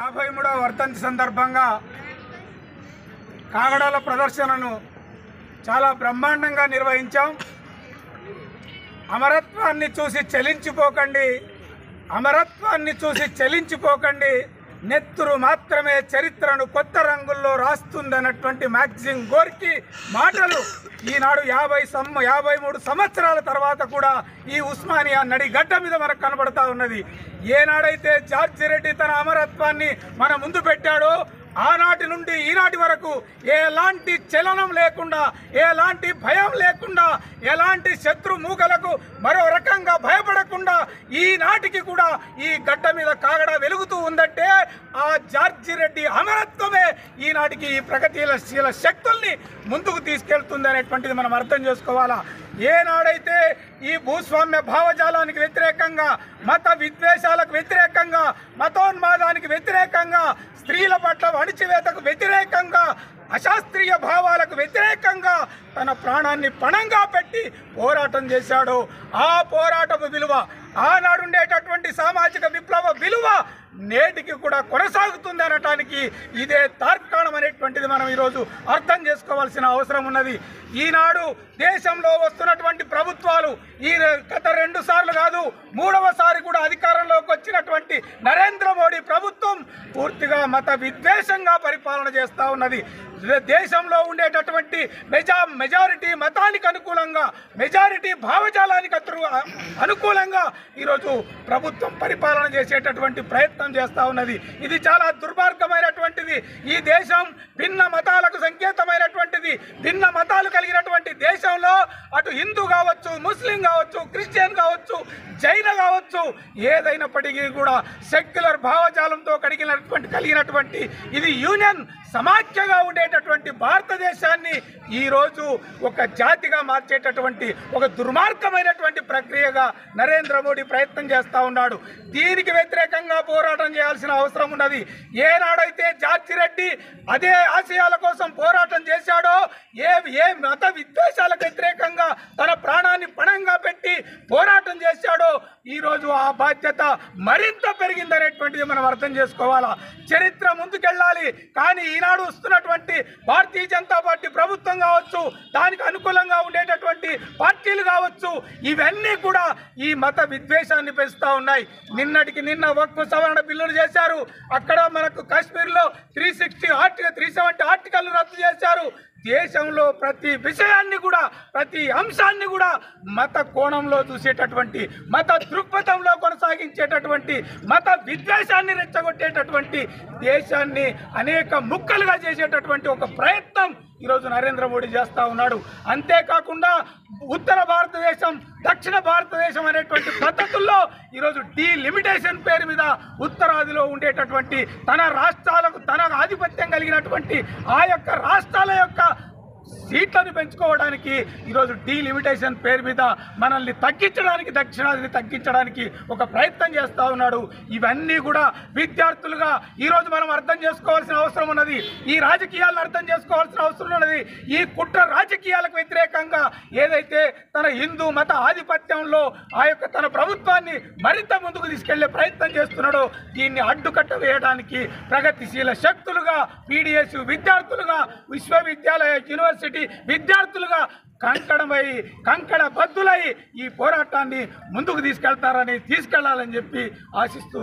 53వ వర్ధంతి సందర్భంగా కాగడాల ప్రదర్శనను చాలా బ్రహ్మాండంగా నిర్వహించాం. అమరత్వాన్ని చూసి చలించిపోకండి, అమరత్వాన్ని చూసి చలించిపోకండి, నెత్తురు మాత్రమే చరిత్రను కొత్త రంగుల్లో రాస్తుందన్నటువంటి మ్యాగ్జిమ్ గోర్కీ మాటలు ఈనాడు 53 సంవత్సరాల తర్వాత కూడా ఈ ఉస్మానియా నడిగడ్డ మీద మనకు కనబడతా ఉన్నది. ఏనాడైతే జార్జి రెడ్డి తన అమరత్వాన్ని మన ముందు పెట్టాడో ఆనాటి నుండి ఈనాటి వరకు ఎలాంటి చలనం లేకుండా, ఎలాంటి భయం లేకుండా, ఎలాంటి శత్రు మూకలకు మరో రకంగా భయపడకుండా ఈనాటికి కూడా ఈ గడ్డ మీద కాగడ వెలుగుతూ ఉందంటే ఆ జార్జి రెడ్డి అమరత్వమే ఈనాటికి ఈ ప్రగతిశీల శక్తుల్ని ముందుకు తీసుకెళ్తుంది అనేటువంటిది మనం అర్థం చేసుకోవాలా. ఏనాడైతే ఈ భూస్వామ్య భావజాలానికి వ్యతిరేకంగా, మత విద్వేషాలకు వ్యతిరేకంగా, మతోన్మాదానికి వ్యతిరేకంగా, స్త్రీల పట్ల అణిచివేతకు వ్యతిరేకంగా, అశాస్త్రీయ భావాలకు వ్యతిరేకంగా తన ప్రాణాన్ని పణంగా పెట్టి పోరాటం చేశాడో ఆ పోరాటపు విలువ, ఆనాడుండేటటువంటి సామాజిక విప్లవ విలువ నేటికి కూడా కొనసాగుతుంది అనటానికి ఇదే తార్కాణం అనేటువంటిది మనం ఈరోజు అర్థం చేసుకోవాల్సిన అవసరం ఉన్నది. ఈనాడు దేశంలో వస్తున్నటువంటి ప్రభుత్వాలు ఈ గత 2 సార్లు కాదు 3వసారి కూడా అధికారంలోకి వచ్చినటువంటి నరేంద్ర మోడీ ప్రభుత్వం పూర్తిగా మత విద్వేషంగా పరిపాలన చేస్తూ ఉన్నది. దేశంలో ఉండేటటువంటి మెజారిటీ మతానికి అనుకూలంగా, మెజారిటీ భావజాలానికి అనుకూలంగా ఈరోజు ప్రభుత్వం పరిపాలన చేసేటటువంటి ప్రయత్నం చేస్తూ ఉన్నది. ఇది చాలా దుర్మార్గమైనటువంటిది. ఈ దేశం భిన్న మతాలకు సంకేతమైనటువంటిది. భిన్న మతాలు కలిగినటువంటి దేశంలో అటు హిందూ కావచ్చు, ముస్లిం కావచ్చు, క్రిస్టియన్ కావచ్చు, జైన కావచ్చు, ఏదైనప్పటికీ కూడా సెక్యులర్ భావజాలంతో కలిగినటువంటి ఇది యూనియన్ సమాఖ్యగా ఉండేటటువంటి భారతదేశాన్ని ఈరోజు ఒక జాతిగా మార్చేటటువంటి ఒక దుర్మార్గమైనటువంటి ప్రక్రియగా నరేంద్ర మోడీ ప్రయత్నం చేస్తూ ఉన్నాడు. దీనికి వ్యతిరేకంగా పోరాటం చేయాల్సిన అవసరం ఉన్నది. ఏనాడైతే జార్జి రెడ్డి అదే ఆశయాల కోసం పోరాటం చేశాడో, ఏ మత విద్వేషాలకు వ్యతిరేకంగా తన ప్రాణాన్ని పణంగా పెట్టి పోరాటం చేశాడో ఈరోజు ఆ బాధ్యత మరింత పెరిగిందనేటువంటిది మనం అర్థం చేసుకోవాలా. చరిత్ర ముందుకెళ్ళాలి, కానీ ఈనాడు వస్తున్నటువంటి భారతీయ జనతా పార్టీ ప్రభుత్వం కావచ్చు, దానికి అనుకూలంగా ఉండేటటువంటి పార్టీలు కావచ్చు, ఇవన్నీ కూడా ఈ మత విద్వేషాన్ని పెంచుతూ ఉన్నాయి. నిన్నటికి నిన్న వక్ఫ్ సవరణ బిల్లులు చేశారు. అక్కడ మనకు కాశ్మీర్లో 370 ఆర్టికల్ రద్దు చేశారు. దేశంలో ప్రతి విషయాన్ని కూడా, ప్రతి అంశాన్ని కూడా మత కోణంలో చూసేటటువంటి, మత దృక్పథంలో కొనసాగించేటటువంటి, మత విద్వేషాన్ని రెచ్చగొట్టేటటువంటి, దేశాన్ని అనేక ముక్కలుగా చేసేటటువంటి ఒక ప్రయత్నం ఈరోజు నరేంద్ర మోడీ చేస్తూ ఉన్నాడు. అంతేకాకుండా ఉత్తర భారతదేశం, దక్షిణ భారతదేశం అనేటువంటి పద్ధతుల్లో ఈరోజు డీలిమిటేషన్ పేరు మీద ఉత్తరాదిలో ఉండేటటువంటి తన రాష్ట్రాలకు తన ఆధిపత్యం కలిగినటువంటి ఆ యొక్క రాష్ట్రాల యొక్క సీట్లను పెంచుకోవడానికి ఈరోజు డీలిమిటేషన్ పేరు మీద మనల్ని తగ్గించడానికి, దక్షిణాదిని తగ్గించడానికి ఒక ప్రయత్నం చేస్తూ ఉన్నాడు. ఇవన్నీ కూడా విద్యార్థులుగా ఈరోజు మనం అర్థం చేసుకోవాల్సిన అవసరం ఉన్నది. ఈ రాజకీయాలను అర్థం చేసుకోవాల్సిన అవసరం ఉన్నది. ఈ కుట్ర రాజకీయాలకు వ్యతిరేకంగా ఏదైతే తన హిందూ మత ఆధిపత్యంలో ఆ యొక్క తన ప్రభుత్వాన్ని మరింత ముందుకు తీసుకెళ్లే ప్రయత్నం చేస్తున్నాడో దీన్ని అడ్డుకట్ట వేయడానికి ప్రగతిశీల శక్తులుగా, పీడిఎస్ విద్యార్థులుగా, విశ్వవిద్యాలయ యూనివర్సిటీ విద్యార్థులుగా కంకణబద్ధులై ఈ పోరాటాన్ని ముందుకు తీసుకెళ్లాలని చెప్పి ఆశిస్తూ